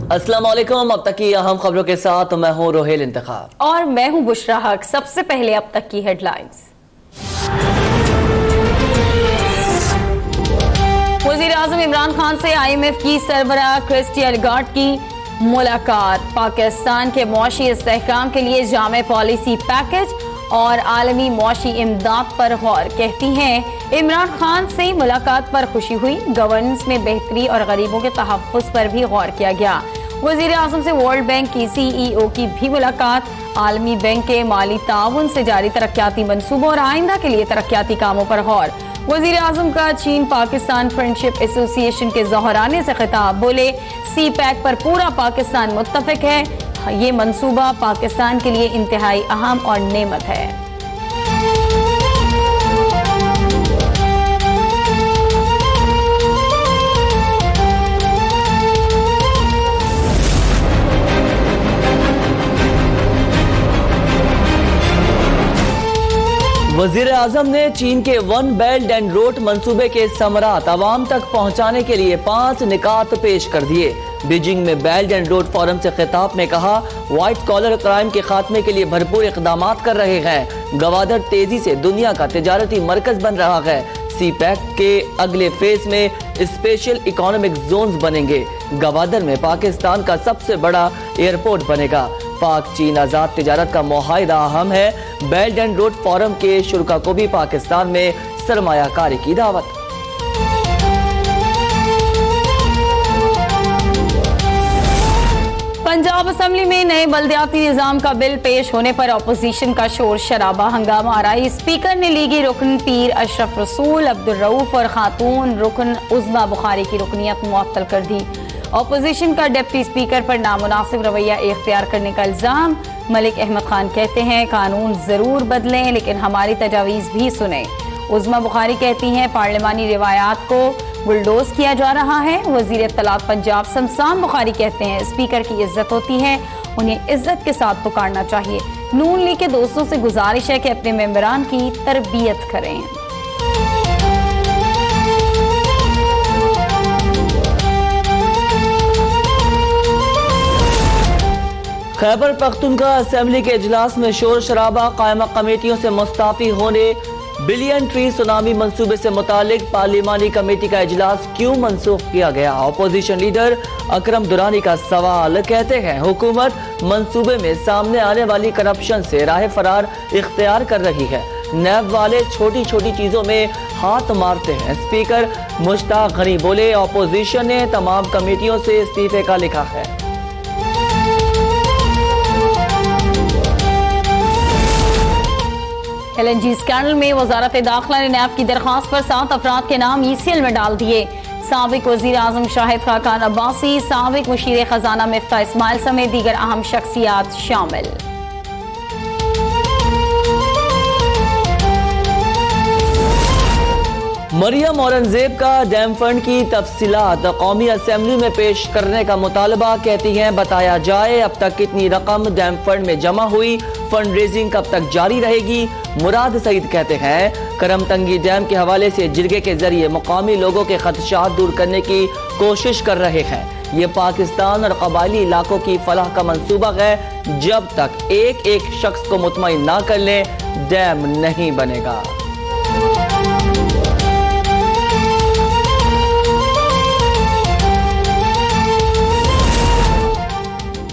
अस्सलाम वालेकुम। अब तक की अहम खबरों के साथ मैं हूं रोहेल इंतखाब और मैं हूं बुशरा हक। सबसे पहले अब तक की हेडलाइंस। वज़ीर-ए-आज़म इमरान खान से IMF की सरबराह क्रिस्टी लागार्ड की मुलाकात। पाकिस्तान के मुआशी इस्तेहकाम के लिए जामे पॉलिसी पैकेज और आलमी मुआशी इमदाद पर गौर। कहती हैं इमरान खान से मुलाकात पर खुशी हुई, गवर्नेंस में बेहतरी और गरीबों के तहफ़्फ़ुज़ पर भी गौर किया गया। वज़ीर-ए-आज़म से वर्ल्ड बैंक की CEO की भी मुलाकात। आलमी बैंक के माली ताउन से जारी तरक्याती मंसूबों और आइंदा के लिए तरक्याती कामों पर गौर। वज़ीर-ए-आज़म का चीन पाकिस्तान फ्रेंडशिप एसोसिएशन के ज़ोहराने से खिताब। बोले CPEC पर पूरा पाकिस्तान मुत्तफ़िक है, ये मंसूबा पाकिस्तान के लिए इंतहाई अहम और नेमत है। वज़ीर आज़म ने चीन के वन बेल्ट एंड रोड मंसूबे के समरात अवाम तक पहुंचाने के लिए 5 निकात पेश कर दिए। बीजिंग में बेल्ट एंड रोड फोरम से खिताब में कहा, व्हाइट कॉलर क्राइम के खात्मे के लिए भरपूर इक़दाम कर रहे हैं। गवादर तेजी से दुनिया का तिजारती मरकज बन रहा है। CPEC के अगले फेज में स्पेशल इकोनॉमिक जोन्स बनेंगे। गवादर में पाकिस्तान का सबसे बड़ा एयरपोर्ट बनेगा। पाक चीन आजाद तिजारत का मुआहिदा अहम है। बेल्ट एंड रोड फोरम के शुरका को भी पाकिस्तान में सरमायाकारी की दावत। पंजाब असम्बली में नए बल्दियाती निजाम का बिल पेश होने पर अपोजिशन का शोर शराबा, हंगामा आराई। स्पीकर ने लीगी रुकन पीर अशरफ रसूल, अब्दुल रऊफ और खातून रुकन उज़मा बुखारी की रुकनियत मुअत्तल कर दी। अपोजिशन का डिप्टी स्पीकर पर नामुनासिब रवैया इख्तियार करने का इल्जाम। मलिक अहमद खान कहते हैं कानून जरूर बदलें लेकिन हमारी तजावीज़ भी सुने। उज़मा बुखारी कहती हैं पार्लिमानी रिवायात को बुलडोज किया जा रहा है। वज़ीर इत्तलात पंजाब शमशान बुखारी कहते हैं स्पीकर की इज्जत होती है, उन्हें इज्जत के साथ पुकारना चाहिए। नून लीग के दोस्तों से गुजारिश है कि अपने मेंबरान की तरबियत करें। खैबर पख्तूनख्वा असेंबली के इजलास में शोर शराबा, कायमा कमेटियों से मुस्ताफी होने। बिलियन ट्री सुनामी मंसूबे से मुतालिक पार्लिमानी कमेटी का इजलास क्यों मनसूख किया गया? अपोजिशन लीडर अकरम दुरानी का सवाल। कहते हैं हुकूमत मंसूबे में सामने आने वाली करप्शन से राह फरार इख्तियार कर रही है। नैब वाले छोटी छोटी चीजों में हाथ मारते हैं। स्पीकर मुश्ताक गनी बोले अपोजिशन ने तमाम कमेटियों से इस्तीफे का लिखा है। LNG स्कैंडल में वजारत दाखिला ने नैब की दरख्वास्त पर 7 अफराद के नाम ECL में डाल दिए। साबिक वजीर आजम शाहिद खाकान अब्बासी, साबिक मुशीर खजाना मिफ्ता इस्माइल समेत दीगर अहम शख्सियात शामिल। मरियम औरंगजेब का डैम फंड की तफसीलात कौमी असेंबली में पेश करने का मुतालबा। कहती हैं बताया जाए अब तक कितनी रकम डैम फंड में जमा हुई, फंड रेजिंग कब तक जारी रहेगी। मुराद सईद कहते हैं करमतंगी डैम के हवाले से जिरगे के जरिए मुकामी लोगों के खदशात दूर करने की कोशिश कर रहे हैं। ये पाकिस्तान और कबायली इलाकों की फलाह का मंसूबा है। जब तक एक एक शख्स को मुतमईन ना कर ले डैम नहीं बनेगा।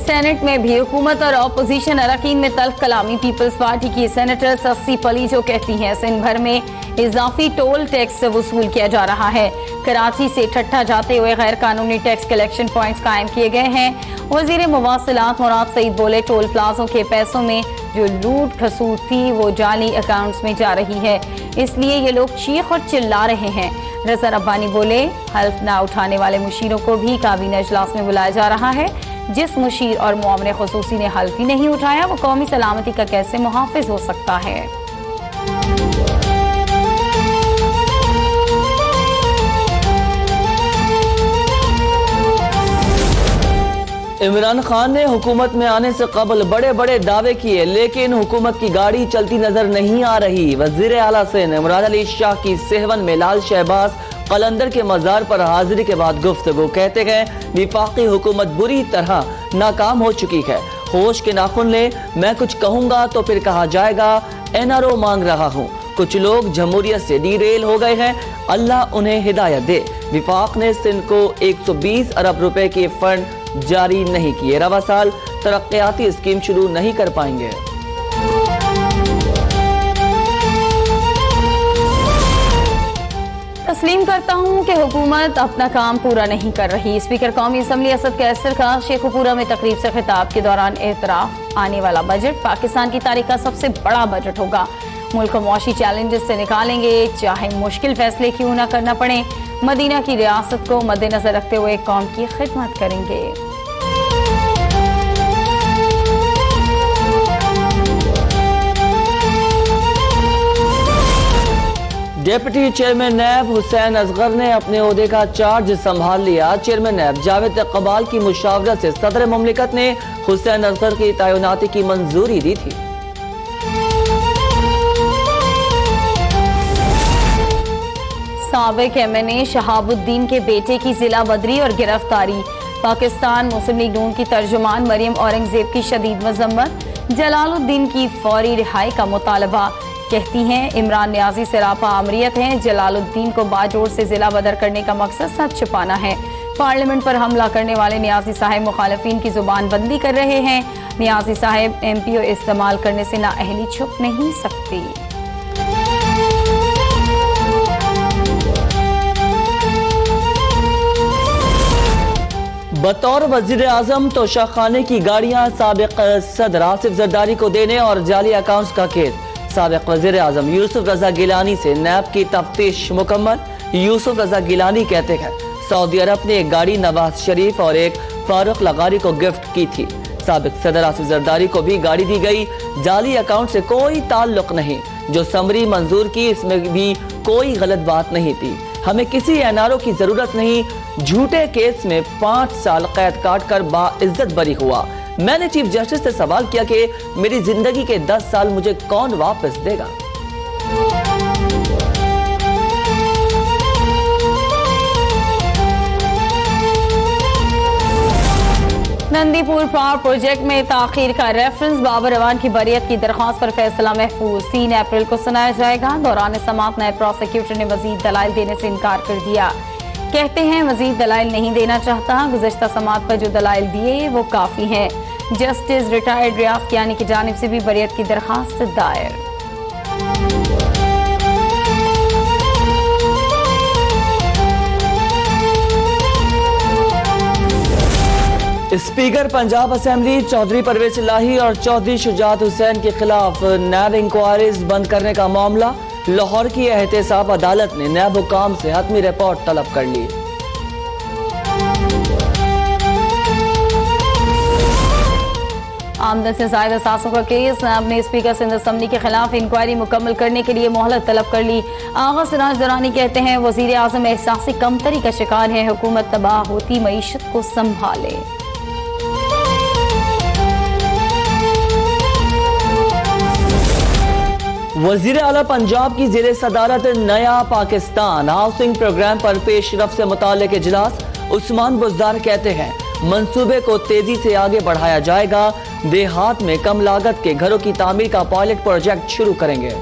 सेनेट में भी हुकूमत और अपोजिशन अरकान में तल्ख कलामी। पीपल्स पार्टी की सेनेटर सस्सी पलीजो कहती हैं सिंध भर में इजाफी टोल टैक्स वसूल किया जा रहा है। कराची से ठट्ठा जाते हुए गैर कानूनी टैक्स कलेक्शन पॉइंट्स कायम किए गए हैं। वजीर मुवासिलात मुराद सईद बोले टोल प्लाजों के पैसों में जो लूट खसूट थी वो जाली अकाउंट्स में जा रही है, इसलिए ये लोग चीख और चिल्ला रहे हैं। रज़ा रब्बानी बोले हल्फ ना उठाने वाले मुशीरों को भी काबीना इजलास में बुलाया जा रहा है। जिस मुशीर और मुआवने खुसूसी ने हल्फ ही नहीं उठाया वो कौमी सलामती का कैसे मुहाफिज हो सकता है। इमरान खान ने हुकूमत में आने से कबल बड़े बड़े दावे किए लेकिन हुकूमत की गाड़ी चलती नजर नहीं आ रही। वजीर आला सिंध मुराद अली शाह की सेहवन में लाल शहबाज कलंदर के मज़ार पर हाजिरी के बाद गुफ्तगू, कहते गए विफाकी हुकूमत बुरी तरह नाकाम हो चुकी है। होश के नाखून ले, मैं कुछ कहूंगा तो फिर कहा जाएगा एनआरओ मांग रहा हूँ। कुछ लोग जमहूरियत से डीरेल हो गए हैं, अल्लाह उन्हें हिदायत दे। विफाक ने सिंध को 120 अरब रुपए के फंड जारी नहीं किए, रवा साल तरक्याती स्कीम शुरू नहीं कर पाएंगे। तस्लीम करता हूँ कि हुकूमत अपना काम पूरा नहीं कर रही। स्पीकर कौमी असम्बली असद कैसर का शेखुपुरा में तकरीब से खिताब के दौरान एतराफ, आने वाला बजट पाकिस्तान की तारीख का सबसे बड़ा बजट होगा। मुल्क को मौशी चैलेंजेस से निकालेंगे, चाहे मुश्किल फैसले क्यों ना करना पड़े। मदीना की रियासत को मद्देनजर रखते हुए कौम की खिदमत करेंगे। डिप्टी चेयरमैन नैब हुसैन असगर ने अपने ओहदे का चार्ज संभाल लिया। चेयरमैन नैब जावेद इकबाल की मुशावरत से सदर मुमलिकत ने हुसैन असगर की तैनाती की मंजूरी दी थी। साबिक एमएनए शहाबुद्दीन के बेटे की जिला बदरी और गिरफ्तारी। पाकिस्तान मुस्लिम लीग नून की तर्जुमान मरियम औरंगजेब की शदीद मजम्मत। जलालुद्दीन की फौरी रिहाई का मुतालबा। कहती हैं इमरान न्याजी से रापा आमरीत हैं। जलालुद्दीन को बाजोड़ से जिला बदर करने का मकसद सच छुपाना है। पार्लियामेंट पर हमला करने वाले न्याजी साहब मुखालिफिन की जुबान बंदी कर रहे हैं। न्याजी साहब एमपीओ इस्तेमाल करने से नाअहली छुप नहीं सकती। बतौर वजीर आजम तोशाखाने की गाड़ियां साबिक सदर आसिफ जरदारी को देने और जाली अकाउंट्स का केस। साबिक वजीर आजम यूसुफ रजा गिलानी से नैब की तफ्तीश मुकम्मल। यूसुफ रजा गिलानी कहते हैं सऊदी अरब ने एक गाड़ी नवाज शरीफ और एक फारूक लगारी को गिफ्ट की थी। साबिक सदर आसिफ जरदारी को भी गाड़ी दी गई। जाली अकाउंट से कोई ताल्लुक नहीं। जो समरी मंजूर की इसमें भी कोई गलत बात नहीं थी। हमें किसी एनआरओ की जरूरत नहीं। झूठे केस में 5 साल कैद काट कर बाइज्जत बरी हुआ। मैंने चीफ जस्टिस से सवाल किया कि मेरी जिंदगी के 10 साल मुझे कौन वापस देगा। नंदीपुर पावर प्रोजेक्ट में ताखीर का रेफरेंस। बाबर अवान की बरियत की दरख्वास्त पर फैसला महफूज। 3 अप्रैल को सुनाया जाएगा। दौरान समाअत नायब प्रोसिक्यूटर ने मजीद दलाइल देने से इनकार कर दिया। कहते हैं मजीद दलाइल नहीं देना चाहता। गुज़श्ता समाअत पर जो दलाइल दिए वो काफी हैं। जस्टिस रिटायर्ड रियाज कियानी की जानिब से भी बरियत की दरख्वास्त दायर। स्पीकर पंजाब असेंबली चौधरी परवेज इलाही और चौधरी शुजात हुसैन के खिलाफ नैब इंक्वायरीज बंद करने का मामला। लाहौर की एहतसाब अदालत ने नैब हुकाम से हतमी रिपोर्ट तलब कर ली। आमदन से ज़ायद असासों का केस। नैब ने स्पीकर सिंध असम्बली के खिलाफ इंक्वायरी मुकम्मल करने के लिए मोहलत तलब कर ली। आगा सिराज दरानी कहते हैं वजीर आजम एहसासी कमतरी का शिकार है। हुकूमत तबाह होती मईशत को संभाले। वजीर आला पंजाब की जेर सदारत नया पाकिस्तान हाउसिंग प्रोग्राम पर पेशरफ से मुताल्लिक इजलास। उस्मान बुज़दार कहते हैं मंसूबे को तेजी से आगे बढ़ाया जाएगा। देहात में कम लागत के घरों की तामीर का पायलट प्रोजेक्ट शुरू करेंगे।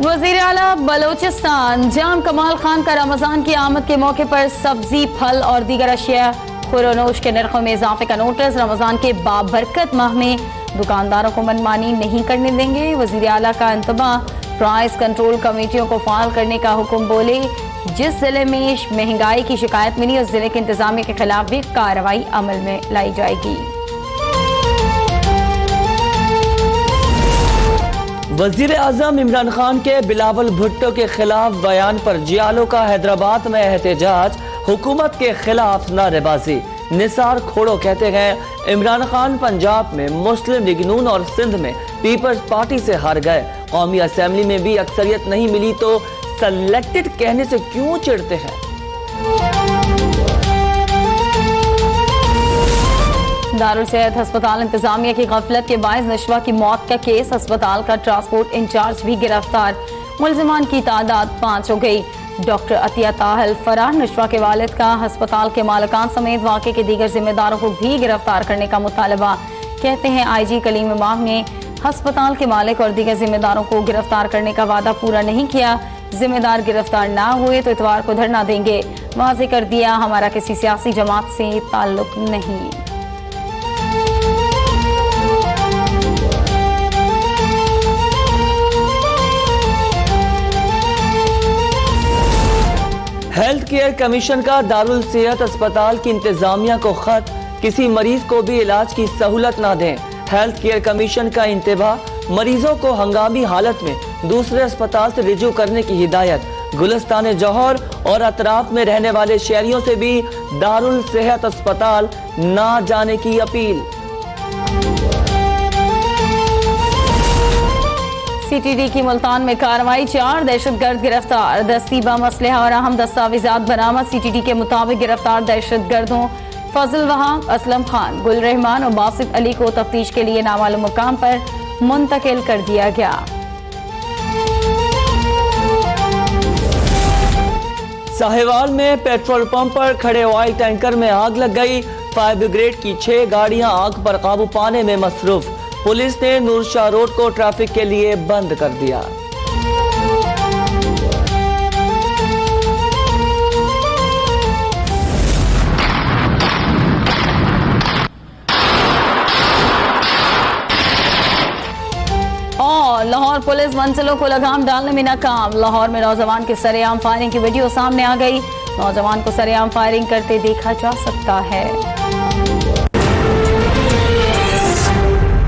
वजीर आला बलोचिस्तान जाम कमाल खान का रमजान की आमद के मौके पर सब्जी, फल और दीगर अशिया खुरोनोश के नरखों में इजाफे का नोटिस। रमजान के बाबरकत माह में दुकानदारों को मनमानी नहीं करने देंगे। वजीर आला का इंतबाह। प्राइस कंट्रोल कमेटियों को फाल करने का हुक्म। बोले जिस जिले में महंगाई की शिकायत मिली उस जिले के इंतजामिया के खिलाफ भी कार्रवाई अमल में लाई जाएगी। वजीर आजम इमरान खान के बिलावल भुट्टो के खिलाफ बयान पर जियालो का हैदराबाद में एहतजाज। हुकूमत के खिलाफ नारेबाजी। निसार खोड़ो कहते हैं इमरान खान पंजाब में मुस्लिम लीग नून और सिंध में पीपल्स पार्टी से हार गए। कौमी असेंबली में भी अक्सरियत नहीं मिली तो सेलेक्टेड कहने से क्यों चिढ़ते हैं। दारुल सेहत अस्पताल इंतजामिया की गफलत के बायस नशवा की मौत का केस, अस्पताल का ट्रांसपोर्ट इंचार्ज भी गिरफ्तार। मुलजिमान की तादाद 5 हो गई। डॉक्टर अतिया ताहल फरार। नशवा के वालिद का अस्पताल के मालिकान समेत वाक़े के दीगर जिम्मेदारों को भी गिरफ्तार करने का मुतालबा। कहते हैं IG कलीम इमाम ने अस्पताल के मालिक और दीगर जिम्मेदारों को गिरफ्तार करने का वादा पूरा नहीं किया। जिम्मेदार गिरफ्तार ना हुए तो इतवार को धरना देंगे। वाज़े कर दिया, हमारा किसी सियासी जमात से ताल्लुक नहीं। हेल्थ केयर कमीशन का दारुल सेहत अस्पताल की इंतजामिया को खत, किसी मरीज को भी इलाज की सहूलत ना दें। हेल्थ केयर कमीशन का इंतबाह, मरीजों को हंगामी हालत में दूसरे अस्पताल से रिजू करने की हिदायत। गुलिस्तान जौहर और अतराफ में रहने वाले शहरियों से भी दारुल सेहत अस्पताल ना जाने की अपील। CTD की मुल्तान में कार्रवाई, 4 दहशतगर्द गिरफ्तार। दस्ती बम, असलहा और अहम दस्तावेजात बरामद। CTD के मुताबिक गिरफ्तार दहशतगर्दों फजल वहाब, असलम खान, गुल रहमान और बासित अली को तफ्तीश के लिए नामालूम मुकाम पर मुंतकिल कर दिया गया। साहिवाल में पेट्रोल पंप पर खड़े ऑयल टैंकर में आग लग गई। फायर ब्रिगेड की 6 गाड़ियां आग पर काबू पाने में मसरूफ। पुलिस ने नूरशाह रोड को ट्रैफिक के लिए बंद कर दिया। और लाहौर पुलिस मंजिलों को लगाम डालने में नाकाम। लाहौर में नौजवान के सरेआम फायरिंग की वीडियो सामने आ गई। नौजवान को सरेआम फायरिंग करते देखा जा सकता है।